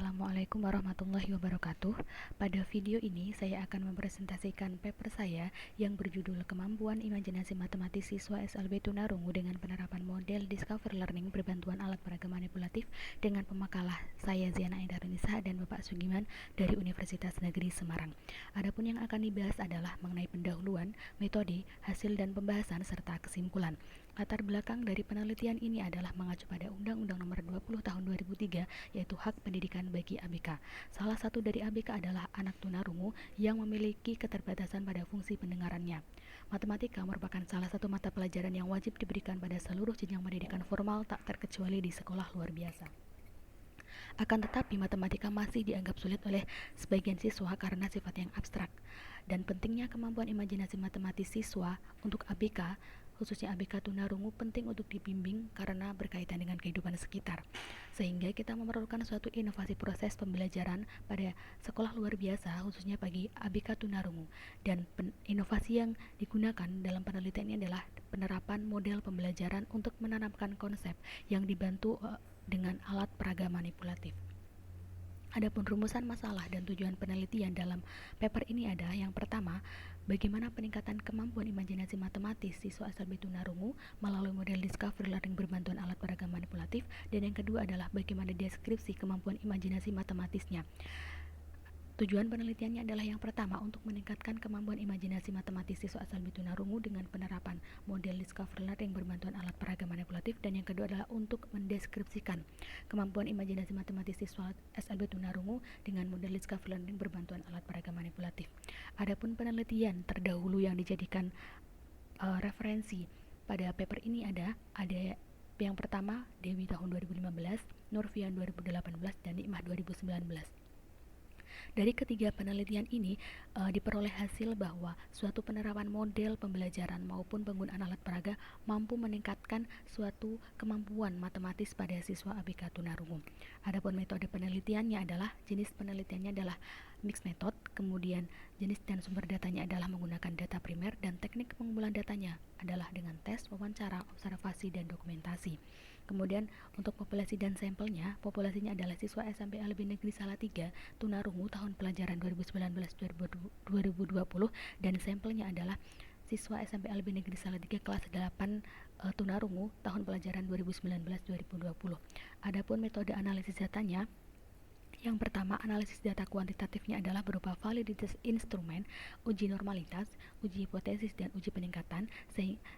Assalamualaikum warahmatullahi wabarakatuh. Pada video ini saya akan mempresentasikan paper saya yang berjudul Kemampuan Imajinasi Matematis Siswa SLB Tunarungu dengan Penerapan Model Discover Learning Berbantuan Alat Peraga Manipulatif dengan pemakalah saya Ziana Indarunisa dan Bapak Sugiman dari Universitas Negeri Semarang. Adapun yang akan dibahas adalah mengenai pendahuluan, metode, hasil dan pembahasan serta kesimpulan. Latar belakang dari penelitian ini adalah mengacu pada Undang-Undang Nomor 20 Tahun 2003 yaitu hak pendidikan bagi ABK. Salah satu dari ABK adalah anak tunarungu yang memiliki keterbatasan pada fungsi pendengarannya. Matematika merupakan salah satu mata pelajaran yang wajib diberikan pada seluruh jenjang pendidikan formal tak terkecuali di sekolah luar biasa. Akan tetapi matematika masih dianggap sulit oleh sebagian siswa karena sifat yang abstrak. Dan pentingnya kemampuan imajinasi matematis siswa untuk ABK, khususnya ABK tunarungu, penting untuk dibimbing karena berkaitan dengan kehidupan sekitar. Sehingga kita memerlukan suatu inovasi proses pembelajaran pada sekolah luar biasa, khususnya bagi ABK tunarungu. Dan inovasi yang digunakan dalam penelitian ini adalah penerapan model pembelajaran untuk menanamkan konsep yang dibantu dengan alat peraga manipulatif. Adapun rumusan masalah dan tujuan penelitian dalam paper ini adalah yang pertama, bagaimana peningkatan kemampuan imajinasi matematis siswa SLB Tunarungu melalui model Discover Learning berbantuan alat peraga manipulatif, dan yang kedua adalah bagaimana deskripsi kemampuan imajinasi matematisnya. Tujuan penelitiannya adalah yang pertama untuk meningkatkan kemampuan imajinasi matematis siswa SLB Tunarungu dengan penerapan model Discover Learning berbantuan alat peraga manipulatif, dan yang kedua adalah untuk mendeskripsikan kemampuan imajinasi matematis siswa SLB Tunarungu dengan model Discover Learning berbantuan alat peraga manipulatif. Adapun penelitian terdahulu yang dijadikan referensi pada paper ini ada yang pertama Dewi tahun 2015, Nurfian 2018, dan Nikmah 2019. Dari ketiga penelitian ini diperoleh hasil bahwa suatu penerapan model pembelajaran maupun penggunaan alat peraga mampu meningkatkan suatu kemampuan matematis pada siswa ABK Tunarungu. Adapun metode penelitiannya adalah jenis penelitiannya adalah mixed method, kemudian jenis dan sumber datanya adalah menggunakan data primer, dan teknik pengumpulan datanya adalah dengan tes, wawancara, observasi, dan dokumentasi. Kemudian untuk populasi dan sampelnya, populasinya adalah siswa SMP LB Negeri Salatiga Tunarungu tahun pelajaran 2019-2020, dan sampelnya adalah siswa SMP LB Negeri Salatiga kelas 8 Tunarungu tahun pelajaran 2019-2020. Adapun metode analisis datanya, yang pertama, analisis data kuantitatifnya adalah berupa validitas instrumen, uji normalitas, uji hipotesis, dan uji peningkatan.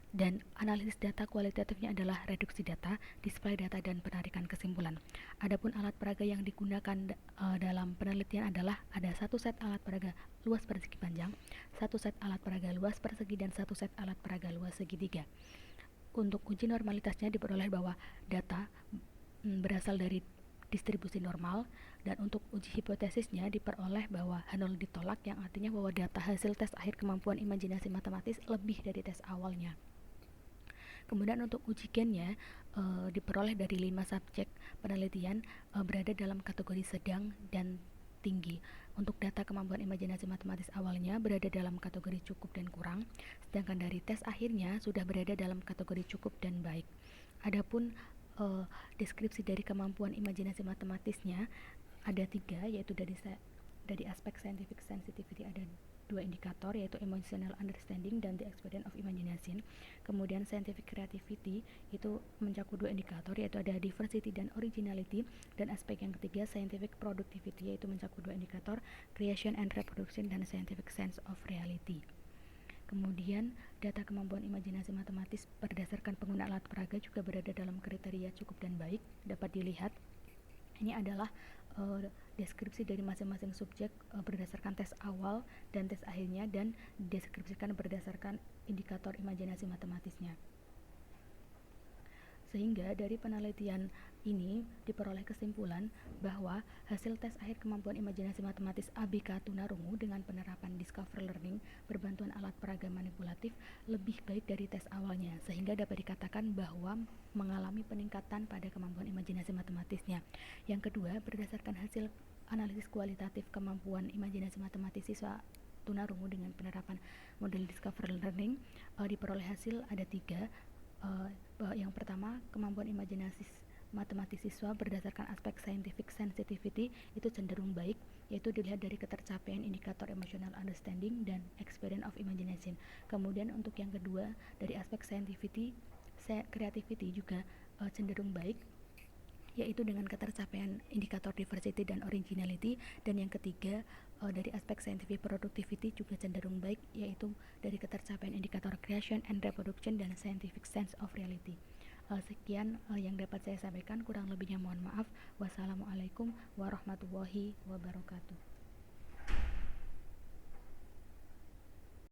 Dan analisis data kualitatifnya adalah reduksi data, display data, dan penarikan kesimpulan. Adapun alat peraga yang digunakan dalam penelitian adalah ada satu set alat peraga luas persegi panjang, satu set alat peraga luas persegi, dan satu set alat peraga luas segitiga. Untuk uji normalitasnya diperoleh bahwa data berasal dari distribusi normal, dan untuk uji hipotesisnya diperoleh bahwa H0 ditolak, yang artinya bahwa data hasil tes akhir kemampuan imajinasi matematis lebih dari tes awalnya. Kemudian untuk uji gennya diperoleh dari 5 subjek penelitian berada dalam kategori sedang dan tinggi. Untuk data kemampuan imajinasi matematis awalnya berada dalam kategori cukup dan kurang, sedangkan dari tes akhirnya sudah berada dalam kategori cukup dan baik. Adapun deskripsi dari kemampuan imajinasi matematisnya ada 3, yaitu dari aspek scientific sensitivity ada 2 indikator, yaitu emotional understanding dan the experience of imagination. Kemudian scientific creativity itu mencakup 2 indikator, yaitu ada diversity dan originality, dan aspek yang ketiga scientific productivity, yaitu mencakup 2 indikator, creation and reproduction, dan scientific sense of reality. Kemudian data kemampuan imajinasi matematis berdasarkan penggunaan alat peraga juga berada dalam kriteria cukup dan baik. Dapat dilihat ini adalah deskripsi dari masing-masing subjek berdasarkan tes awal dan tes akhirnya, dan deskripsikan berdasarkan indikator imajinasi matematisnya. Sehingga dari penelitian ini diperoleh kesimpulan bahwa hasil tes akhir kemampuan imajinasi matematis ABK Tunarungu dengan penerapan Discover Learning berbantuan alat peraga manipulatif lebih baik dari tes awalnya, sehingga dapat dikatakan bahwa mengalami peningkatan pada kemampuan imajinasi matematisnya. Yang kedua, berdasarkan hasil analisis kualitatif kemampuan imajinasi matematis siswa Tunarungu dengan penerapan model Discover Learning diperoleh hasil ada 3. Yang pertama, kemampuan imajinasi matematis siswa berdasarkan aspek scientific sensitivity itu cenderung baik, yaitu dilihat dari ketercapaian indikator emotional understanding dan experience of imagination. Kemudian untuk yang kedua, dari aspek creativity juga cenderung baik, yaitu dengan ketercapaian indikator diversity dan originality. Dan yang ketiga, dari aspek scientific productivity juga cenderung baik, yaitu dari ketercapaian indikator creation and reproduction dan scientific sense of reality. Sekian yang dapat saya sampaikan, kurang lebihnya mohon maaf. Wassalamualaikum warahmatullahi wabarakatuh.